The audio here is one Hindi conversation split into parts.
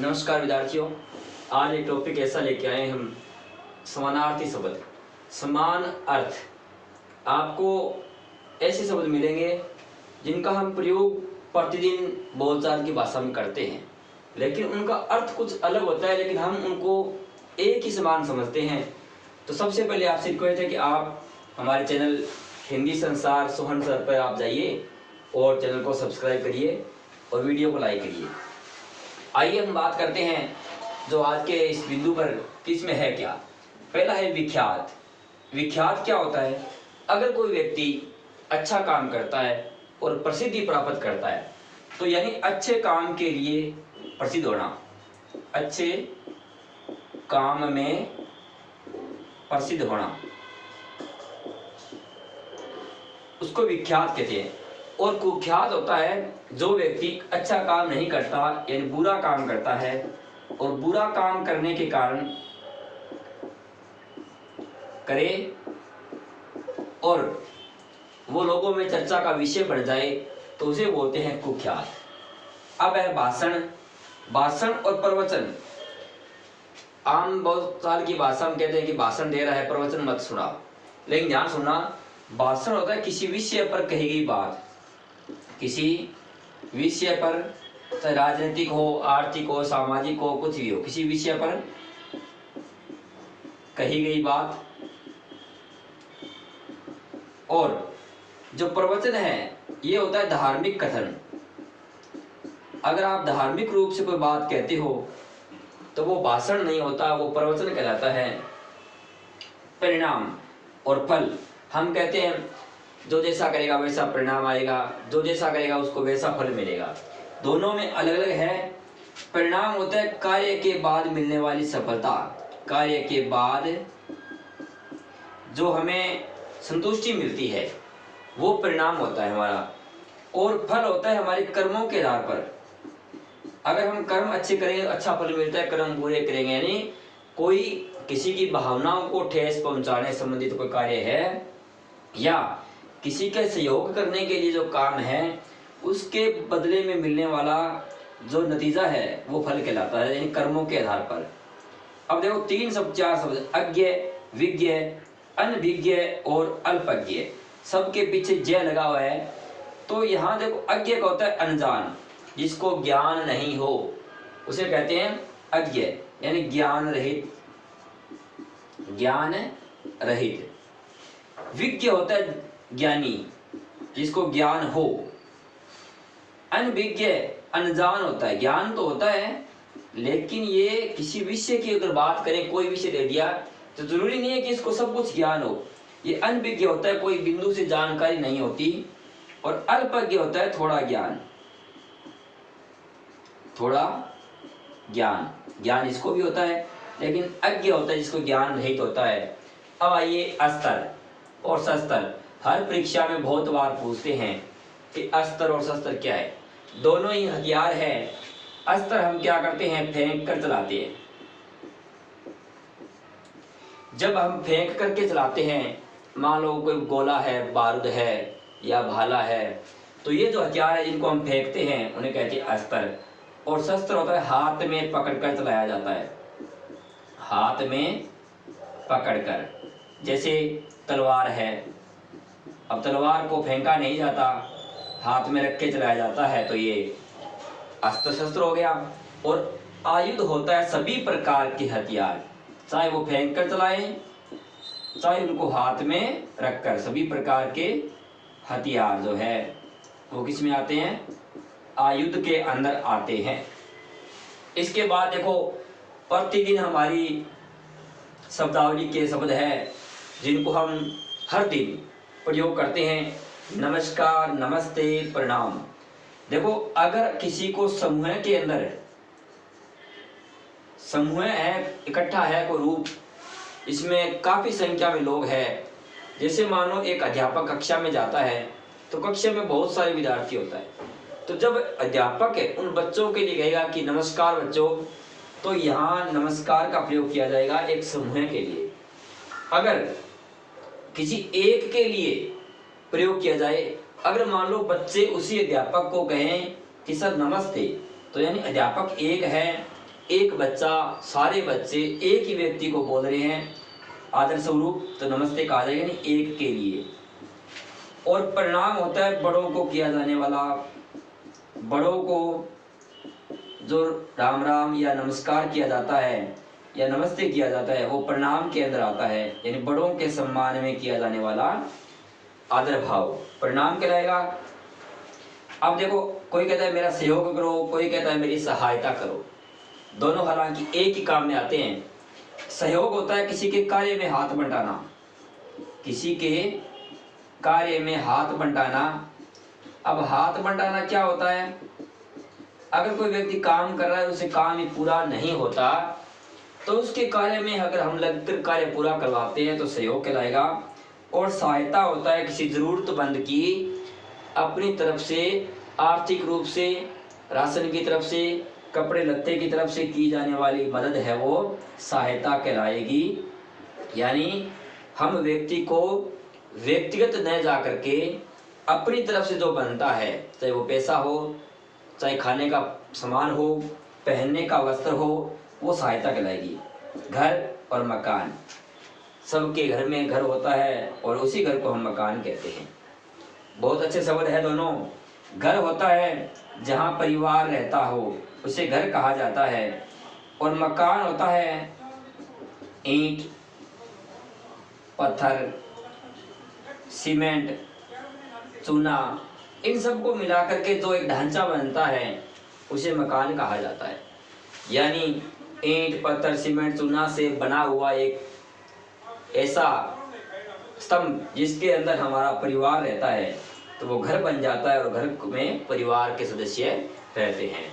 नमस्कार विद्यार्थियों, आज एक टॉपिक ऐसा लेके आए हम, समानार्थी शब्द। समान अर्थ। आपको ऐसे शब्द मिलेंगे जिनका हम प्रयोग प्रतिदिन बोलचाल की भाषा में करते हैं, लेकिन उनका अर्थ कुछ अलग होता है, लेकिन हम उनको एक ही समान समझते हैं। तो सबसे पहले आपसे रिक्वेस्ट है कि आप हमारे चैनल हिंदी संसार सोहन सर पर आप जाइए और चैनल को सब्सक्राइब करिए और वीडियो को लाइक करिए। आइए हम बात करते हैं जो आज के इस बिंदु पर किस में है क्या। पहला है विख्यात। विख्यात क्या होता है? अगर कोई व्यक्ति अच्छा काम करता है और प्रसिद्धि प्राप्त करता है, तो यानी अच्छे काम के लिए प्रसिद्ध होना, अच्छे काम में प्रसिद्ध होना, उसको विख्यात कहते हैं। और कुख्यात होता है जो व्यक्ति अच्छा काम नहीं करता यानी बुरा काम करता है, और बुरा काम करने के कारण करे और वो लोगों में चर्चा का विषय बन जाए, तो उसे बोलते हैं कुख्यात। अब है भाषण। भाषण और प्रवचन। आम बहुत साल की भाषा में कहते हैं कि भाषण दे रहा है, प्रवचन मत सुना। लेकिन ध्यान सुनना, भाषण होता है किसी विषय पर कही गई बात, किसी विषय पर, चाहे राजनीतिक हो, आर्थिक हो, सामाजिक हो, कुछ भी हो, किसी विषय पर कही गई बात। और जो प्रवचन है ये होता है धार्मिक कथन। अगर आप धार्मिक रूप से कोई बात कहते हो तो वो भाषण नहीं होता, वो प्रवचन कहलाता है। परिणाम और फल। हम कहते हैं जो जैसा करेगा वैसा परिणाम आएगा, जो जैसा करेगा उसको वैसा फल मिलेगा। दोनों में अलग अलग है। परिणाम होता है कार्य के बाद मिलने वाली सफलता, कार्य के बाद जो हमें संतुष्टि मिलती है वो परिणाम होता है हमारा। और फल होता है हमारे कर्मों के आधार पर। अगर हम कर्म अच्छे करेंगे अच्छा फल मिलता है, कर्म बुरे करेंगे यानी कोई किसी की भावनाओं को ठेस पहुंचाने संबंधित कोई कार्य है या किसी के सहयोग करने के लिए जो काम है, उसके बदले में मिलने वाला जो नतीजा है वो फल कहलाता है, यानी कर्मों के आधार पर। अब देखो 3 शब्द 4 शब्द, अज्ञ, विज्ञ, अनभिज्ञ और अल्पज्ञ। सबके पीछे जय लगा हुआ है। तो यहाँ देखो अज्ञ का होता है अनजान, जिसको ज्ञान नहीं हो उसे कहते हैं अज्ञ, यानी ज्ञान रहित, ज्ञान रहित। विज्ञ होता है ज्ञानी, जिसको ज्ञान हो। अनभिज्ञ अनजान होता है, ज्ञान तो होता है लेकिन ये किसी विषय की अगर बात करें, कोई विषय दे दिया तो जरूरी नहीं है कि इसको सब कुछ ज्ञान हो। ये अनभिज्ञ होता है, कोई बिंदु से जानकारी नहीं होती। और अल्पज्ञ होता है थोड़ा ज्ञान, थोड़ा ज्ञान, ज्ञान इसको भी होता है, लेकिन अज्ञ होता है जिसको ज्ञान रहित होता है। अब आइए अस्तर और शस्त्र। हर परीक्षा में बहुत बार पूछते हैं कि अस्त्र और शस्त्र क्या है। दोनों ही हथियार है। अस्त्र हम क्या करते हैं? फेंक कर चलाते हैं। जब हम फेंक करके चलाते हैं, मान लो कोई गोला है, बारूद है या भाला है, तो ये जो हथियार है जिनको हम फेंकते हैं उन्हें कहते हैं अस्त्र। और शस्त्र होता है हाथ में पकड़ कर चलाया जाता है, हाथ में पकड़ कर। जैसे तलवार है, अब तलवार को फेंका नहीं जाता, हाथ में रख के चलाया जाता है, तो ये अस्त्र शस्त्र हो गया। और आयुध होता है सभी प्रकार के हथियार, चाहे वो फेंक कर चलाएं चाहे उनको हाथ में रखकर, सभी प्रकार के हथियार जो है वो किस में आते हैं? आयुध के अंदर आते हैं। इसके बाद देखो प्रतिदिन हमारी शब्दावली के शब्द है जिनको हम हर दिन प्रयोग करते हैं। नमस्कार, नमस्ते, प्रणाम। देखो अगर किसी को समूह के अंदर, समूह है, इकट्ठा है कोई रूप, इसमें काफी संख्या में लोग हैं, जैसे मानो एक अध्यापक कक्षा में जाता है तो कक्षा में बहुत सारे विद्यार्थी होता है, तो जब अध्यापक है उन बच्चों के लिए कहेगा कि नमस्कार बच्चों, तो यहाँ नमस्कार का प्रयोग किया जाएगा एक समूह के लिए। अगर किसी एक के लिए प्रयोग किया जाए, अगर मान लो बच्चे उसी अध्यापक को कहें कि सर नमस्ते, तो यानी अध्यापक एक है एक बच्चा, सारे बच्चे एक ही व्यक्ति को बोल रहे हैं आदर स्वरूप, तो नमस्ते कहा जाएगा नहीं, एक के लिए। और प्रणाम होता है बड़ों को किया जाने वाला, बड़ों को जो राम राम या नमस्कार किया जाता है या नमस्ते किया जाता है, वो प्रणाम के अंदर आता है, यानी बड़ों के सम्मान में किया जाने वाला आदर भाव प्रणाम कहलाएगा। अब देखो, कोई कहता है मेरा सहयोग करो, कोई कहता है मेरी सहायता करो, दोनों हालांकि एक ही काम में आते हैं। सहयोग होता है किसी के कार्य में हाथ बंटाना, किसी के कार्य में हाथ बंटाना। अब हाथ बंटाना क्या होता है? अगर कोई व्यक्ति काम कर रहा है, उसे काम ही पूरा नहीं होता, तो उसके कार्य में अगर हम लगकर कार्य पूरा करवाते हैं तो सहयोग कहलाएगा। और सहायता होता है किसी जरूरतमंद की अपनी तरफ से आर्थिक रूप से, राशन की तरफ से, कपड़े लत्ते की तरफ से की जाने वाली मदद है, वो सहायता कहलाएगी। यानी हम व्यक्ति को व्यक्तिगत न जा करके अपनी तरफ से जो बनता है, चाहे वो पैसा हो, चाहे खाने का सामान हो, पहनने का वस्त्र हो, वो सहायता कहलाएगी। घर और मकान, सबके घर में घर होता है और उसी घर को हम मकान कहते हैं। बहुत अच्छे शब्द है दोनों। घर होता है जहाँ परिवार रहता हो, उसे घर कहा जाता है। और मकान होता है ईंट, पत्थर, सीमेंट, चूना, इन सबको मिलाकर के जो एक ढांचा बनता है, उसे मकान कहा जाता है। यानी ईंट, पत्थर, सीमेंट, चूना से बना हुआ एक ऐसा स्तंभ जिसके अंदर हमारा परिवार रहता है, तो वो घर बन जाता है और घर में परिवार के सदस्य रहते हैं।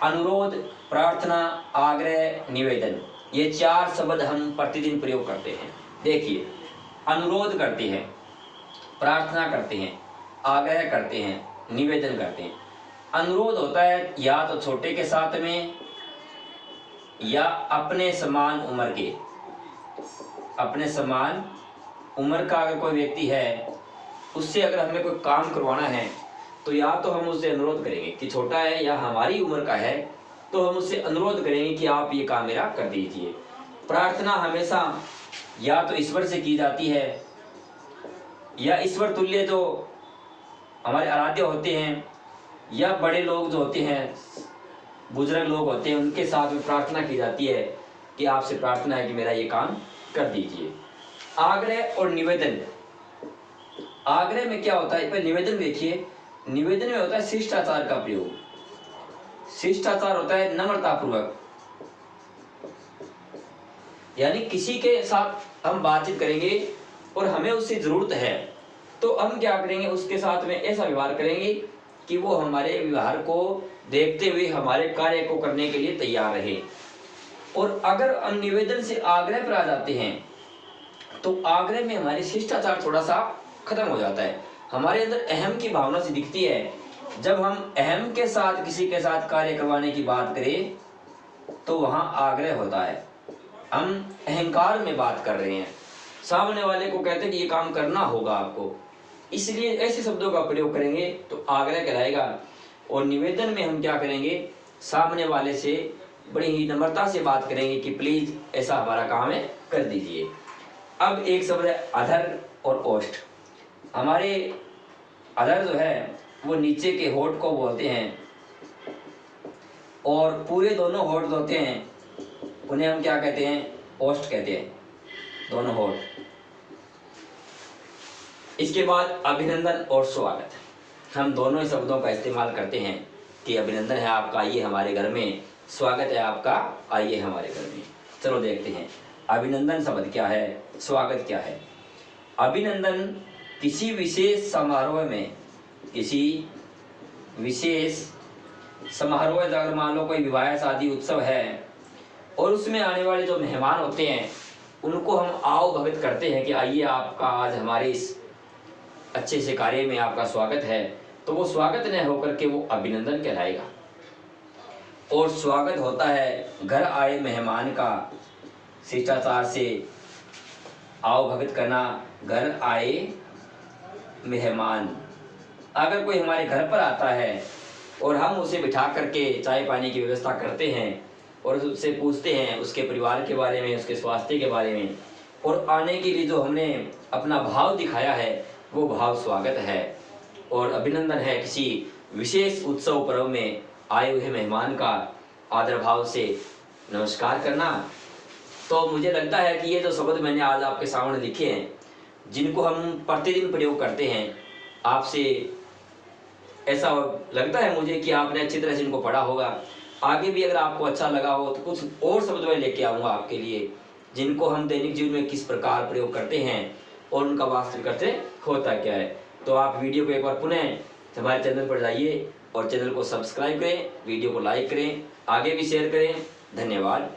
अनुरोध, प्रार्थना, आग्रह, निवेदन, ये 4 शब्द हम प्रतिदिन प्रयोग करते हैं। देखिए, अनुरोध करते हैं, प्रार्थना करते हैं, आग्रह करते हैं, निवेदन करते हैं। अनुरोध होता है या तो छोटे के साथ में या अपने समान उम्र के, अपने समान उम्र का अगर कोई व्यक्ति है, उससे अगर हमें कोई काम करवाना है, तो या तो हम उससे अनुरोध करेंगे कि छोटा है या हमारी उम्र का है, तो हम उससे अनुरोध करेंगे कि आप ये काम मेरा कर दीजिए। प्रार्थना हमेशा या तो ईश्वर से की जाती है या ईश्वर तुल्य जो हमारे आराध्य होते हैं या बड़े लोग जो होते हैं, बुजुर्ग लोग होते हैं, उनके साथ में प्रार्थना की जाती है कि आपसे प्रार्थना है कि मेरा ये काम कर दीजिए। आग्रह और निवेदन, आग्रह में क्या होता है? पर निवेदन देखिए, निवेदन में होता है शिष्टाचार का प्रयोग। शिष्टाचार होता है नम्रता पूर्वक, यानी किसी के साथ हम बातचीत करेंगे और हमें उससे जरूरत है, तो हम क्या करेंगे, उसके साथ में ऐसा व्यवहार करेंगे कि वो हमारे व्यवहार को देखते हुए हमारे कार्य को करने के लिए तैयार रहे। और अगर हम निवेदन से आग्रह पर आ जाते हैं, तो आग्रह में हमारी शिष्टाचार थोड़ा सा खत्म हो जाता है। हमारे अंदर अहम की भावना से दिखती है। जब हम अहम के साथ किसी के साथ कार्य करवाने की बात करें, तो वहां आग्रह होता है, हम अहंकार में बात कर रहे हैं, सामने वाले को कहते हैं कि ये काम करना होगा आपको, इसलिए ऐसे शब्दों का प्रयोग करेंगे तो आग्रह कहलाएगा। और निवेदन में हम क्या करेंगे, सामने वाले से बड़ी ही नम्रता से बात करेंगे कि प्लीज ऐसा हमारा काम है, कर दीजिए। अब एक शब्द है अधर और ओष्ठ। हमारे अधर जो है वो नीचे के होठ को बोलते हैं, और पूरे दोनों होठ होते हैं, उन्हें हम क्या कहते हैं, ओष्ठ कहते हैं, दोनों होठ। इसके बाद अभिनंदन और स्वागत, हम दोनों ही शब्दों का इस्तेमाल करते हैं कि अभिनंदन है आपका, आइए हमारे घर में, स्वागत है आपका, आइए हमारे घर में। चलो देखते हैं अभिनंदन शब्द क्या है, स्वागत क्या है। अभिनंदन किसी विशेष समारोह में, किसी विशेष समारोह, अगर मान लो कोई विवाह शादी उत्सव है और उसमें आने वाले जो मेहमान होते हैं, उनको हम आओ भगत करते हैं कि आइए आपका आज हमारे इस अच्छे से कार्य में आपका स्वागत है, तो वो स्वागत न होकर के वो अभिनंदन कहलाएगा। और स्वागत होता है घर आए मेहमान का शिष्टाचार से आओ भगत करना। घर आए मेहमान, अगर कोई हमारे घर पर आता है और हम उसे बिठा करके चाय पानी की व्यवस्था करते हैं, और उससे पूछते हैं उसके परिवार के बारे में, उसके स्वास्थ्य के बारे में, और आने के लिए जो हमने अपना भाव दिखाया है वो भाव स्वागत है और अभिनंदन है। किसी विशेष उत्सव पर्व में आए हुए मेहमान का आदर भाव से नमस्कार करना। तो मुझे लगता है कि ये जो शब्द मैंने आज आपके सामने लिखे हैं, जिनको हम प्रतिदिन प्रयोग करते हैं, आपसे ऐसा लगता है मुझे कि आपने अच्छी तरह से इनको पढ़ा होगा। आगे भी अगर आपको अच्छा लगा हो तो कुछ और शब्द मैं लेके आऊँगा आपके लिए, जिनको हम दैनिक जीवन में किस प्रकार प्रयोग करते हैं और उनका वास्तविक अर्थ होता क्या है। तो आप वीडियो को एक बार पुनः हमारे चैनल पर जाइए और चैनल को सब्सक्राइब करें, वीडियो को लाइक करें, आगे भी शेयर करें। धन्यवाद।